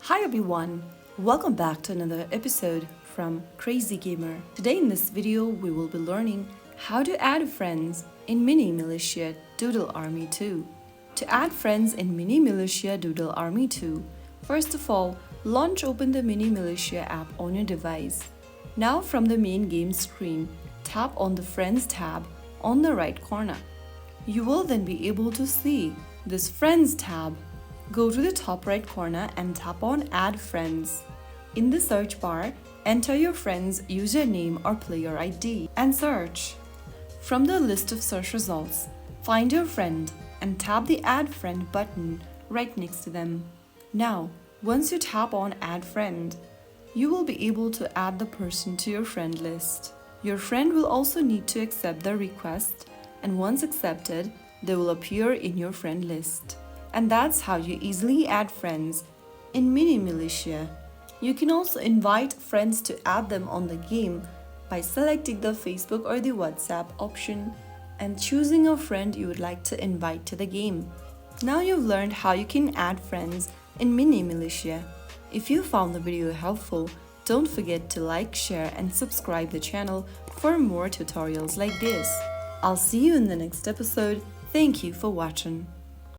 Hi everyone, welcome back to another episode from Crazy Gamer. Today in this video we will be learning how to add friends in Mini Militia Doodle Army 2. To add friends in Mini Militia Doodle Army 2, first of all, open the Mini Militia app on your device. Now from the main game screen, tap on the Friends tab on the right corner. You will then be able to see this Friends tab. Go to the top right corner and tap on Add Friends. In the search bar, enter your friend's username or player ID and search. From the list of search results, find your friend and tap the Add Friend button right next to them. Now, once you tap on Add Friend, you will be able to add the person to your friend list. Your friend will also need to accept the request, and once accepted, they will appear in your friend list. And that's how you easily add friends in Mini Militia. You can also invite friends to add them on the game by selecting the Facebook or the WhatsApp option and choosing a friend you would like to invite to the game. Now you've learned how you can add friends in Mini Militia. If you found the video helpful, don't forget to like, share and subscribe the channel for more tutorials like this. I'll see you in the next episode. Thank you for watching.